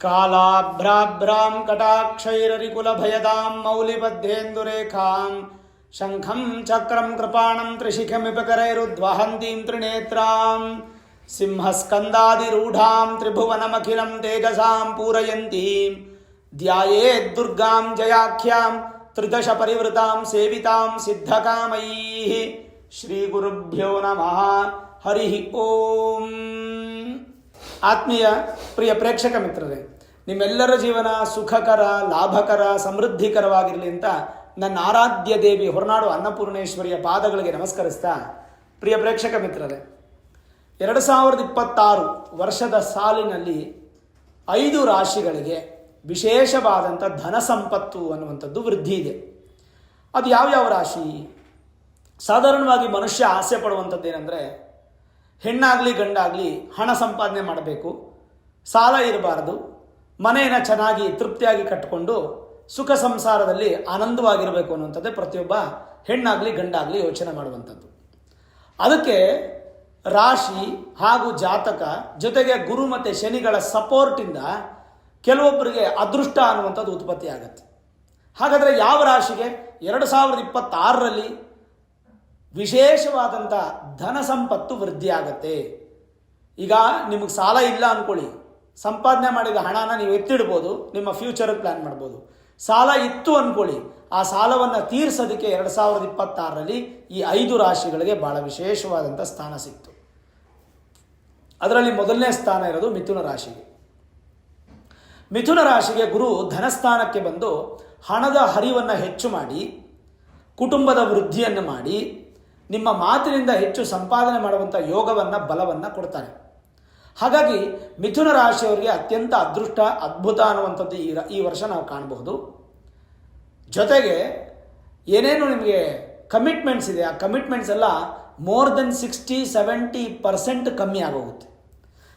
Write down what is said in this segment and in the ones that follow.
ಕಾಲಾಭ್ರಾಭ್ರಾಂ ಕಟಾಕ್ಷೈರರಿಕುಲಭಯದಾಂ ಮೌಲಿಬದ್ಧೇಂದುರೇಖಾಂ ಶಂಖಂ ಚಕ್ರಂ ಕೃಪಾಣಂ ತ್ರಿಶಿಖಮಿಪಕರೈರುದ್ವಹಂತೀಂ ತ್ರಿನೇತ್ರಾಂ ಸಿಂಹಸ್ಕಂದಾದಿರೂಢಾಂ ತ್ರಿಭುವನಮಖಿಲಂ ತೇಜಸಾಂ ಪೂರಯಂತೀಂ ಧ್ಯಾಯೇದ್ದುರ್ಗಾಂ ಜಯಾಖ್ಯಾಂ ತ್ರಿದಶ ಪರಿವೃತಾಂ ಸೇವಿತಾಂ ಸಿದ್ಧಕಾಮೈಃ. ಶ್ರೀ ಗುರುಭ್ಯೋ ನಮಃ. ಹರಿ ಓಂ. ಆತ್ಮೀಯ ಪ್ರಿಯ ಪ್ರೇಕ್ಷಕ ಮಿತ್ರರೇ, ನಿಮ್ಮೆಲ್ಲರ ಜೀವನ ಸುಖಕರ, ಲಾಭಕರ, ಸಮೃದ್ಧಿಕರವಾಗಿರಲಿ ಅಂತ ನನ್ನ ಆರಾಧ್ಯ ದೇವಿ ಹೊರನಾಡು ಅನ್ನಪೂರ್ಣೇಶ್ವರಿಯ ಪಾದಗಳಿಗೆ ನಮಸ್ಕರಿಸ್ತಾ, ಪ್ರಿಯ ಪ್ರೇಕ್ಷಕ ಮಿತ್ರರೇ, 2026 ವರ್ಷದ ಸಾಲಿನಲ್ಲಿ 5 ರಾಶಿಗಳಿಗೆ ವಿಶೇಷವಾದಂಥ ಧನ ಸಂಪತ್ತು ಅನ್ನುವಂಥದ್ದು ವೃದ್ಧಿ ಇದೆ. ಅದು ಯಾವ್ಯಾವ ರಾಶಿ? ಸಾಧಾರಣವಾಗಿ ಮನುಷ್ಯ ಆಸೆ ಪಡುವಂಥದ್ದು ಏನಂದರೆ, ಹೆಣ್ಣಾಗಲಿ ಗಂಡಾಗಲಿ ಹಣ ಸಂಪಾದನೆ ಮಾಡಬೇಕು, ಸಾಲ ಇರಬಾರದು, ಮನೆಯನ್ನು ಚೆನ್ನಾಗಿ ತೃಪ್ತಿಯಾಗಿ ಕಟ್ಟಿಕೊಂಡು ಸುಖ ಸಂಸಾರದಲ್ಲಿ ಆನಂದವಾಗಿರಬೇಕು ಅನ್ನುವಂಥದ್ದೇ ಪ್ರತಿಯೊಬ್ಬ ಹೆಣ್ಣಾಗಲಿ ಗಂಡಾಗಲಿ ಯೋಚನೆ ಮಾಡುವಂಥದ್ದು. ಅದಕ್ಕೆ ರಾಶಿ ಹಾಗೂ ಜಾತಕ ಜೊತೆಗೆ ಗುರು ಮತ್ತು ಶನಿಗಳ ಸಪೋರ್ಟಿಂದ ಕೆಲವೊಬ್ಬರಿಗೆ ಅದೃಷ್ಟ ಅನ್ನುವಂಥದ್ದು ಉತ್ಪತ್ತಿ ಆಗುತ್ತೆ. ಹಾಗಾದರೆ ಯಾವ ರಾಶಿಗೆ 2026ರಲ್ಲಿ ವಿಶೇಷವಾದಂಥ ಧನ ಸಂಪತ್ತು ವೃದ್ಧಿ ಆಗತ್ತೆ? ಈಗ ನಿಮಗೆ ಸಾಲ ಇಲ್ಲ ಅಂದ್ಕೊಳ್ಳಿ, ಸಂಪಾದನೆ ಮಾಡಿದ ಹಣನ ನೀವು ಎತ್ತಿಡ್ಬೋದು, ನಿಮ್ಮ ಫ್ಯೂಚರ್ಗೆ ಪ್ಲ್ಯಾನ್ ಮಾಡ್ಬೋದು. ಸಾಲ ಇತ್ತು ಅಂದ್ಕೊಳ್ಳಿ, ಆ ಸಾಲವನ್ನು ತೀರಿಸೋದಕ್ಕೆ 2026ರಲ್ಲಿ ಈ 5 ರಾಶಿಗಳಿಗೆ ಭಾಳ ವಿಶೇಷವಾದಂಥ ಸ್ಥಾನ ಸಿಕ್ತು. ಅದರಲ್ಲಿ ಮೊದಲನೇ ಸ್ಥಾನ ಇರೋದು ಮಿಥುನ ರಾಶಿಗೆ. ಮಿಥುನ ರಾಶಿಗೆ ಗುರು ಧನಸ್ಥಾನಕ್ಕೆ ಬಂದು ಹಣದ ಹರಿವನ್ನು ಹೆಚ್ಚು ಮಾಡಿ, ಕುಟುಂಬದ ವೃದ್ಧಿಯನ್ನು ಮಾಡಿ, ನಿಮ್ಮ ಮಾತಿನಿಂದ ಹೆಚ್ಚು ಸಂಪಾದನೆ ಮಾಡುವಂಥ ಯೋಗವನ್ನು, ಬಲವನ್ನು ಕೊಡ್ತಾನೆ. ಹಾಗಾಗಿ ಮಿಥುನ ರಾಶಿಯವರಿಗೆ ಅತ್ಯಂತ ಅದೃಷ್ಟ, ಅದ್ಭುತ ಅನ್ನುವಂಥದ್ದು ಈ ವರ್ಷ ನಾವು ಕಾಣಬಹುದು. ಜೊತೆಗೆ ಏನೇನು ನಿಮಗೆ ಕಮಿಟ್ಮೆಂಟ್ಸ್ ಇದೆ, ಆ ಕಮಿಟ್ಮೆಂಟ್ಸ್ ಎಲ್ಲ ಮೋರ್ ದೆನ್ 60-70% ಕಮ್ಮಿ ಆಗೋಗುತ್ತೆ.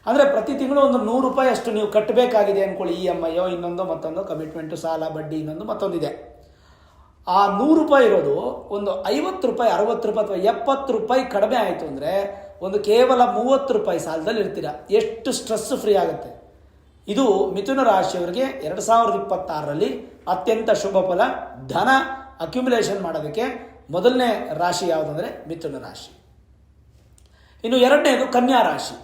ಅಂದರೆ ಪ್ರತಿ ತಿಂಗಳು ಒಂದು 100 ರೂಪಾಯಿ ಅಷ್ಟು ನೀವು ಕಟ್ಟಬೇಕಾಗಿದೆ ಅಂದ್ಕೊಳ್ಳಿ. EMI ಇನ್ನೊಂದು ಮತ್ತೊಂದು ಕಮಿಟ್ಮೆಂಟು, ಸಾಲ, ಬಡ್ಡಿ ಇನ್ನೊಂದು ಮತ್ತೊಂದಿದೆ. ಆ 100 ರೂಪಾಯಿ ಇರೋದು ಒಂದು 50 ರೂಪಾಯಿ, 60 ರೂಪಾಯಿ ಅಥವಾ 70 ರೂಪಾಯಿ ಕಡಿಮೆ ಆಯಿತು ಅಂದರೆ ಒಂದು ಕೇವಲ 30 ರೂಪಾಯಿ ಸಾಲದಲ್ಲಿ ಇರ್ತೀರ. ಎಷ್ಟು ಸ್ಟ್ರೆಸ್ ಫ್ರೀ ಆಗುತ್ತೆ. ಇದು ಮಿಥುನ ರಾಶಿಯವರಿಗೆ 2026ರಲ್ಲಿ ಅತ್ಯಂತ ಶುಭ ಫಲ. ಧನ ಅಕ್ಯುಮುಲೇಷನ್ ಮಾಡೋದಕ್ಕೆ ಮೊದಲನೇ ರಾಶಿ ಯಾವುದಂದರೆ ಮಿಥುನ ರಾಶಿ. ಇನ್ನು ಎರಡನೇದು ಕನ್ಯಾ ರಾಶಿ.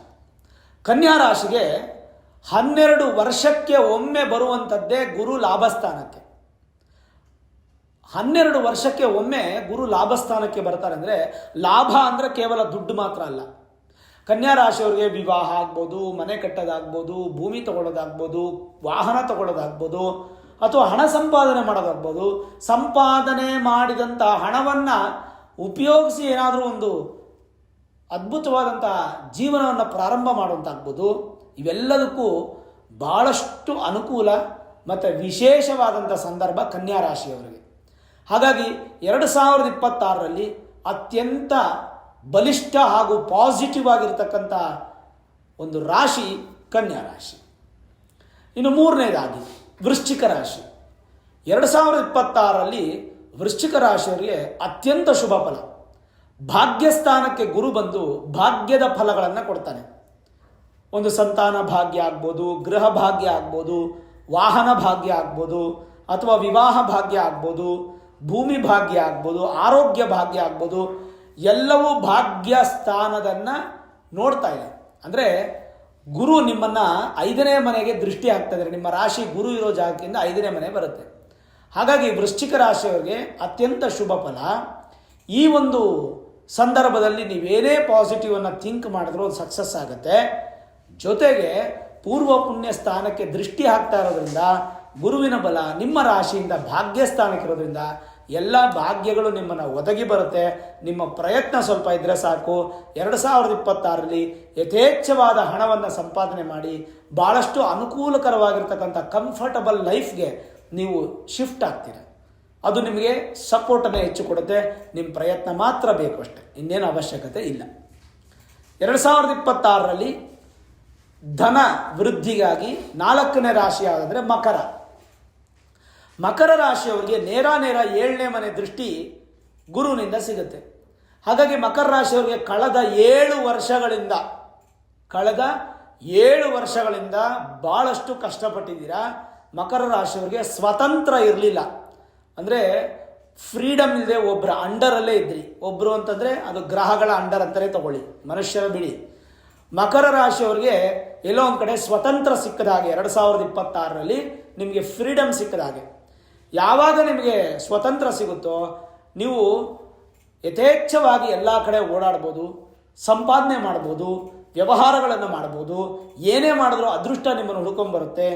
ಕನ್ಯಾ ರಾಶಿಗೆ 12 ವರ್ಷಕ್ಕೆ ಒಮ್ಮೆ ಬರುವಂಥದ್ದೇ ಗುರು ಲಾಭಸ್ಥಾನಕ್ಕೆ. 12 ವರ್ಷಕ್ಕೆ ಒಮ್ಮೆ ಗುರು ಲಾಭಸ್ಥಾನಕ್ಕೆ ಬರ್ತಾರೆ. ಅಂದರೆ ಲಾಭ ಅಂದರೆ ಕೇವಲ ದುಡ್ಡು ಮಾತ್ರ ಅಲ್ಲ. ಕನ್ಯಾ ರಾಶಿಯವರಿಗೆ ವಿವಾಹ ಆಗ್ಬೋದು, ಮನೆ ಕಟ್ಟೋದಾಗ್ಬೋದು, ಭೂಮಿ ತಗೊಳ್ಳೋದಾಗ್ಬೋದು, ವಾಹನ ತಗೊಳ್ಳೋದಾಗ್ಬೋದು, ಅಥವಾ ಹಣ ಸಂಪಾದನೆ ಮಾಡೋದಾಗ್ಬೋದು. ಸಂಪಾದನೆ ಮಾಡಿದಂಥ ಹಣವನ್ನು ಉಪಯೋಗಿಸಿ ಏನಾದರೂ ಒಂದು ಅದ್ಭುತವಾದಂಥ ಜೀವನವನ್ನು ಪ್ರಾರಂಭ ಮಾಡುವಂತಾಗ್ಬೋದು. ಇವೆಲ್ಲದಕ್ಕೂ ಭಾಳಷ್ಟು ಅನುಕೂಲ ಮತ್ತು ವಿಶೇಷವಾದಂಥ ಸಂದರ್ಭ ಕನ್ಯಾ ರಾಶಿಯವರಿಗೆ. ಹಾಗಾಗಿ 2026ರಲ್ಲಿ ಅತ್ಯಂತ ಬಲಿಷ್ಠ ಹಾಗೂ ಪಾಸಿಟಿವ್ ಆಗಿರ್ತಕ್ಕಂಥ ಒಂದು ರಾಶಿ ಕನ್ಯಾ ರಾಶಿ. ಇನ್ನು ಮೂರನೇದಾಗಿ ವೃಶ್ಚಿಕ ರಾಶಿ. 2026ರಲ್ಲಿ ವೃಶ್ಚಿಕ ರಾಶಿಯವರಿಗೆ ಅತ್ಯಂತ ಶುಭ ಫಲ. ಭಾಗ್ಯಸ್ಥಾನಕ್ಕೆ ಗುರು ಬಂದು ಭಾಗ್ಯದ ಫಲಗಳನ್ನು ಕೊಡ್ತಾನೆ. ಒಂದು ಸಂತಾನ ಭಾಗ್ಯ ಆಗ್ಬೋದು, ಗೃಹ ಭಾಗ್ಯ ಆಗ್ಬೋದು, ವಾಹನ ಭಾಗ್ಯ ಆಗ್ಬೋದು, ಅಥವಾ ವಿವಾಹ ಭಾಗ್ಯ ಆಗ್ಬೋದು, ಭೂಮಿ ಭಾಗ್ಯ ಆಗ್ಬೋದು, ಆರೋಗ್ಯ ಭಾಗ್ಯ ಆಗ್ಬೋದು. ಎಲ್ಲವೂ ಭಾಗ್ಯ ಸ್ಥಾನದನ್ನು ನೋಡ್ತಾ ಇದೆ. ಅಂದರೆ ಗುರು ನಿಮ್ಮನ್ನು 5ನೇ ಮನೆಗೆ ದೃಷ್ಟಿ ಆಗ್ತಾಯಿದ್ದಾರೆ. ನಿಮ್ಮ ರಾಶಿ ಗುರು ಇರೋ ಜಾಗದಿಂದ 5ನೇ ಮನೆ ಬರುತ್ತೆ. ಹಾಗಾಗಿ ವೃಶ್ಚಿಕ ರಾಶಿಯವರಿಗೆ ಅತ್ಯಂತ ಶುಭ ಫಲ. ಈ ಒಂದು ಸಂದರ್ಭದಲ್ಲಿ ನೀವೇನೇ ಪಾಸಿಟಿವನ್ನು ಥಿಂಕ್ ಮಾಡಿದ್ರೂ ಅದು ಸಕ್ಸಸ್ ಆಗುತ್ತೆ. ಜೊತೆಗೆ ಪೂರ್ವ ಪುಣ್ಯ ಸ್ಥಾನಕ್ಕೆ ದೃಷ್ಟಿ ಹಾಕ್ತಾ ಇರೋದ್ರಿಂದ ಗುರುವಿನ ಬಲ ನಿಮ್ಮ ರಾಶಿಯಿಂದ ಭಾಗ್ಯ ಸ್ಥಾನಕ್ಕೆ ಇರೋದ್ರಿಂದ ಎಲ್ಲ ಭಾಗ್ಯಗಳು ನಿಮ್ಮನ್ನು ಒದಗಿ ಬರುತ್ತೆ. ನಿಮ್ಮ ಪ್ರಯತ್ನ ಸ್ವಲ್ಪ ಇದ್ದರೆ ಸಾಕು. 2026ರಲ್ಲಿ ಯಥೇಚ್ಛವಾದ ಹಣವನ್ನು ಸಂಪಾದನೆ ಮಾಡಿ ಭಾಳಷ್ಟು ಅನುಕೂಲಕರವಾಗಿರ್ತಕ್ಕಂಥ ಕಂಫರ್ಟಬಲ್ ಲೈಫ್ಗೆ ನೀವು ಶಿಫ್ಟ್ ಆಗ್ತೀರ. ಅದು ನಿಮಗೆ ಸಪೋರ್ಟನ್ನು ಹೆಚ್ಚು ಕೊಡುತ್ತೆ. ನಿಮ್ಮ ಪ್ರಯತ್ನ ಮಾತ್ರ ಬೇಕು ಅಷ್ಟೆ, ಇನ್ನೇನು ಅವಶ್ಯಕತೆ ಇಲ್ಲ. 2026ರಲ್ಲಿ ಧನ ವೃದ್ಧಿಗಾಗಿ 4ನೇ ರಾಶಿ ಯಾವುದಂದರೆ ಮಕರ. ಮಕರ ರಾಶಿಯವರಿಗೆ ನೇರ 7ನೇ ಮನೆ ದೃಷ್ಟಿ ಗುರುವಿನಿಂದ ಸಿಗುತ್ತೆ. ಹಾಗಾಗಿ ಮಕರ ರಾಶಿಯವರಿಗೆ ಕಳೆದ 7 7 ವರ್ಷಗಳಿಂದ ಭಾಳಷ್ಟು ಕಷ್ಟಪಟ್ಟಿದ್ದೀರಾ. ಮಕರ ರಾಶಿಯವರಿಗೆ ಸ್ವತಂತ್ರ ಇರಲಿಲ್ಲ, ಅಂದರೆ ಫ್ರೀಡಮ್ ಇಲ್ಲದೆ ಒಬ್ಬರ ಅಂಡರಲ್ಲೇ ಇದ್ರಿ. ಒಬ್ಬರು ಅಂತಂದರೆ ಅದು ಗ್ರಹಗಳ ಅಂಡರ್ ಅಂತಲೇ ತಗೊಳ್ಳಿ, ಮನುಷ್ಯರ ಬಿಡಿ. ಮಕರ ರಾಶಿಯವರಿಗೆ ಎಲ್ಲೋ ಒಂದು ಕಡೆ ಸ್ವತಂತ್ರ ಸಿಕ್ಕದ ಹಾಗೆ 2026ರಲ್ಲಿ ನಿಮಗೆ ಫ್ರೀಡಮ್ ಸಿಕ್ಕದ ಹಾಗೆ. ಯಾವಾಗ ನಿಮಗೆ ಸ್ವತಂತ್ರ ಸಿಗುತ್ತೋ ನೀವು ಯಥೇಚ್ಛವಾಗಿ ಎಲ್ಲ ಕಡೆ ಓಡಾಡ್ಬೋದು, ಸಂಪಾದನೆ ಮಾಡ್ಬೋದು, ವ್ಯವಹಾರಗಳನ್ನು ಮಾಡ್ಬೋದು. ಏನೇ ಮಾಡಿದ್ರೂ ಅದೃಷ್ಟ ನಿಮ್ಮನ್ನು ಹುಡ್ಕೊಂಬರುತ್ತೆ.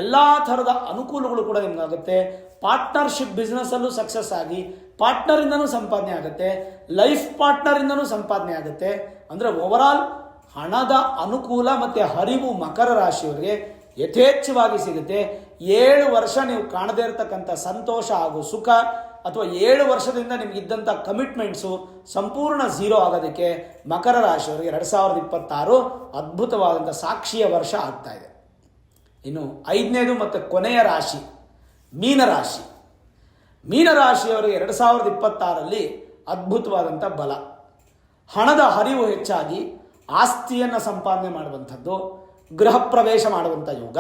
ಎಲ್ಲ ಥರದ ಅನುಕೂಲಗಳು ಕೂಡ ನಿಮಗಾಗುತ್ತೆ. ಪಾರ್ಟ್ನರ್ಶಿಪ್ ಬಿಸ್ನೆಸ್ಸಲ್ಲೂ ಸಕ್ಸಸ್ ಆಗಿ ಪಾರ್ಟ್ನರಿಂದನೂ ಸಂಪಾದನೆ ಆಗುತ್ತೆ, ಲೈಫ್ ಪಾರ್ಟ್ನರಿಂದನೂ ಸಂಪಾದನೆ ಆಗುತ್ತೆ. ಅಂದರೆ ಓವರಾಲ್ ಹಣದ ಅನುಕೂಲ ಮತ್ತು ಹರಿವು ಮಕರ ರಾಶಿಯವರಿಗೆ ಯಥೇಚ್ಛವಾಗಿ ಸಿಗುತ್ತೆ. 7 ವರ್ಷ ನೀವು ಕಾಣದೇ ಇರತಕ್ಕಂಥ ಸಂತೋಷ ಹಾಗೂ ಸುಖ, ಅಥವಾ 7 ವರ್ಷದಿಂದ ನಿಮಗಿದ್ದಂಥ ಕಮಿಟ್ಮೆಂಟ್ಸು ಸಂಪೂರ್ಣ ಝೀರೋ ಆಗೋದಕ್ಕೆ ಮಕರ ರಾಶಿಯವರಿಗೆ 2026 ಅದ್ಭುತವಾದಂಥ ಸಾಕ್ಷಿಯ ವರ್ಷ ಆಗ್ತಾ ಇದೆ. ಇನ್ನು 5ನೇದು ಮತ್ತು ಕೊನೆಯ ರಾಶಿ ಮೀನರಾಶಿ. ಮೀನರಾಶಿಯವರಿಗೆ 2026ರಲ್ಲಿ ಅದ್ಭುತವಾದಂಥ ಬಲ, ಹಣದ ಹರಿವು ಹೆಚ್ಚಾಗಿ ಆಸ್ತಿಯನ್ನು ಸಂಪಾದನೆ ಮಾಡುವಂಥದ್ದು, ಗೃಹ ಪ್ರವೇಶ ಮಾಡುವಂಥ ಯೋಗ,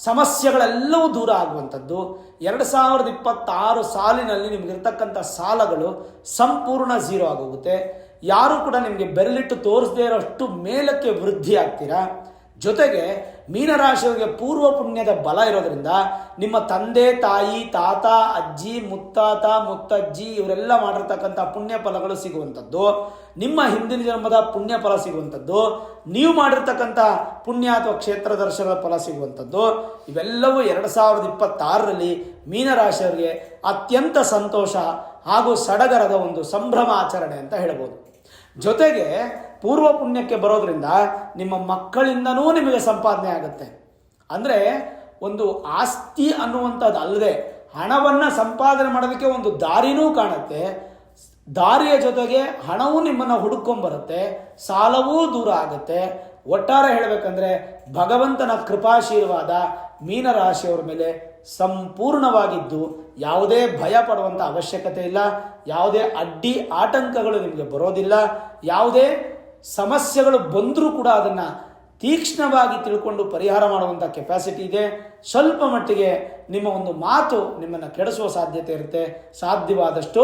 ಸಮಸ್ಯೆಗಳೆಲ್ಲವೂ ದೂರ ಆಗುವಂಥದ್ದು. 2026 ಸಾಲಿನಲ್ಲಿ ನಿಮಗಿರ್ತಕ್ಕಂಥ ಸಾಲಗಳು ಸಂಪೂರ್ಣ ಝೀರೋ ಆಗೋಗುತ್ತೆ. ಯಾರೂ ಕೂಡ ನಿಮಗೆ ಬೆರಳಿಟ್ಟು ತೋರಿಸದೇ ಇರೋಷ್ಟು ಮೇಲಕ್ಕೆ ವೃದ್ಧಿ ಆಗ್ತೀರಾ. ಜೊತೆಗೆ ಮೀನರಾಶಿಯವರಿಗೆ ಪೂರ್ವ ಪುಣ್ಯದ ಬಲ ಇರೋದ್ರಿಂದ ನಿಮ್ಮ ತಂದೆ ತಾಯಿ, ತಾತ, ಅಜ್ಜಿ, ಮುತ್ತಾತ, ಮುತ್ತಜ್ಜಿ ಇವರೆಲ್ಲ ಮಾಡಿರ್ತಕ್ಕಂಥ ಪುಣ್ಯ ಫಲಗಳು ಸಿಗುವಂಥದ್ದು, ನಿಮ್ಮ ಹಿಂದಿನ ಜನ್ಮದ ಪುಣ್ಯ ಫಲ ಸಿಗುವಂಥದ್ದು, ನೀವು ಮಾಡಿರ್ತಕ್ಕಂಥ ಪುಣ್ಯ ಅಥವಾ ಕ್ಷೇತ್ರ ದರ್ಶನದ ಫಲ ಸಿಗುವಂಥದ್ದು, ಇವೆಲ್ಲವೂ 2026ರಲ್ಲಿ ಮೀನರಾಶಿಯವರಿಗೆ ಅತ್ಯಂತ ಸಂತೋಷ ಹಾಗೂ ಸಡಗರದ ಒಂದು ಸಂಭ್ರಮಾಚರಣೆ ಅಂತ ಹೇಳ್ಬೋದು. ಜೊತೆಗೆ ಪೂರ್ವ ಪುಣ್ಯಕ್ಕೆ ಬರೋದ್ರಿಂದ ನಿಮ್ಮ ಮಕ್ಕಳಿಂದನೂ ನಿಮಗೆ ಸಂಪಾದನೆ ಆಗುತ್ತೆ. ಅಂದರೆ ಒಂದು ಆಸ್ತಿ ಅನ್ನುವಂಥದ್ದು ಅಲ್ಲದೆ ಹಣವನ್ನು ಸಂಪಾದನೆ ಮಾಡೋದಕ್ಕೆ ಒಂದು ದಾರಿನೂ ಕಾಣುತ್ತೆ. ದಾರಿಯ ಜೊತೆಗೆ ಹಣವೂ ನಿಮ್ಮನ್ನು ಹುಡುಕೊಂಬರುತ್ತೆ, ಸಾಲವೂ ದೂರ ಆಗುತ್ತೆ. ಒಟ್ಟಾರೆ ಹೇಳಬೇಕಂದ್ರೆ ಭಗವಂತನ ಕೃಪಾಶೀರ್ವಾದ ಮೀನರಾಶಿಯವರ ಮೇಲೆ ಸಂಪೂರ್ಣವಾಗಿದ್ದು ಯಾವುದೇ ಭಯ ಪಡುವಂಥ ಅವಶ್ಯಕತೆ ಇಲ್ಲ. ಯಾವುದೇ ಅಡ್ಡಿ ಆಟಂಕಗಳು ನಿಮಗೆ ಬರೋದಿಲ್ಲ. ಯಾವುದೇ ಸಮಸ್ಯೆಗಳು ಬಂದರೂ ಕೂಡ ಅದನ್ನು ತೀಕ್ಷ್ಣವಾಗಿ ತಿಳ್ಕೊಂಡು ಪರಿಹಾರ ಮಾಡುವಂಥ ಕೆಪಾಸಿಟಿ ಇದೆ. ಸ್ವಲ್ಪ ಮಟ್ಟಿಗೆ ನಿಮ್ಮ ಒಂದು ಮಾತು ನಿಮ್ಮನ್ನು ಕೆಡಿಸುವ ಸಾಧ್ಯತೆ ಇರುತ್ತೆ. ಸಾಧ್ಯವಾದಷ್ಟು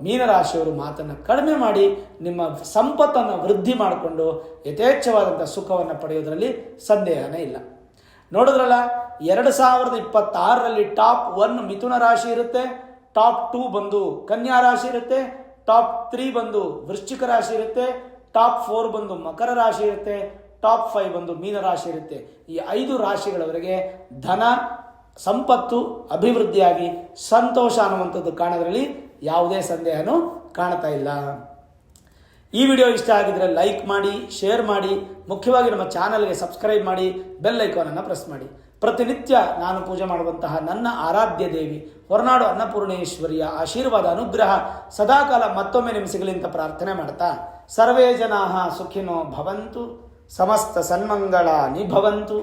ಮೀನರಾಶಿಯವರು ಮಾತನ್ನು ಕಡಿಮೆ ಮಾಡಿ ನಿಮ್ಮ ಸಂಪತ್ತನ್ನು ವೃದ್ಧಿ ಮಾಡಿಕೊಂಡು ಯಥೇಚ್ಛವಾದಂಥ ಸುಖವನ್ನು ಪಡೆಯೋದರಲ್ಲಿ ಸಂದೇಹನೇ ಇಲ್ಲ. ನೋಡಿದ್ರಲ್ಲ, 2026ರಲ್ಲಿ ಟಾಪ್ 1 ಮಿಥುನ ರಾಶಿ ಇರುತ್ತೆ, ಟಾಪ್ 2 ಬಂದು ಕನ್ಯಾ ರಾಶಿ ಇರುತ್ತೆ, ಟಾಪ್ 3 ಬಂದು ವೃಶ್ಚಿಕ ರಾಶಿ ಇರುತ್ತೆ, ಟಾಪ್ 4 ಬಂದು ಮಕರ ರಾಶಿ ಇರುತ್ತೆ, ಟಾಪ್ 5 ಬಂದು ಮೀನ ರಾಶಿ ಇರುತ್ತೆ. ಈ 5 ರಾಶಿಗಳವರೆಗೆ ಧನ, ಸಂಪತ್ತು, ಅಭಿವೃದ್ಧಿಯಾಗಿ ಸಂತೋಷ ಅನ್ನುವಂಥದ್ದು ಕಾಣೋದ್ರಲ್ಲಿ ಯಾವುದೇ ಸಂದೇಹನೂ ಕಾಣ್ತಾ ಇಲ್ಲ. ಈ ವಿಡಿಯೋ ಇಷ್ಟ ಆಗಿದ್ರೆ ಲೈಕ್ ಮಾಡಿ, ಶೇರ್ ಮಾಡಿ, ಮುಖ್ಯವಾಗಿ ನಮ್ಮ ಚಾನಲ್ಗೆ ಸಬ್ಸ್ಕ್ರೈಬ್ ಮಾಡಿ, ಬೆಲ್ ಐಕಾನನ್ನು ಪ್ರೆಸ್ ಮಾಡಿ. ಪ್ರತಿನಿತ್ಯ ನಾನು ಪೂಜೆ ಮಾಡುವಂತಹ ನನ್ನ ಆರಾಧ್ಯ ದೇವಿ ಹೊರನಾಡು ಅನ್ನಪೂರ್ಣೇಶ್ವರಿಯ ಆಶೀರ್ವಾದ ಅನುಗ್ರಹ ಸದಾಕಾಲ ಮತ್ತೊಮ್ಮೆ ನಿಮಗೆ ಸಿಗಲಿ ಅಂತ ಪ್ರಾರ್ಥನೆ ಮಾಡ್ತಾ, ಸರ್ವೇ ಜನಾಃ ಸುಖಿನೋ ಭವಂತು, ಸಮಸ್ತ ಸನ್ಮಂಗಳಾನಿ ಭವಂತು.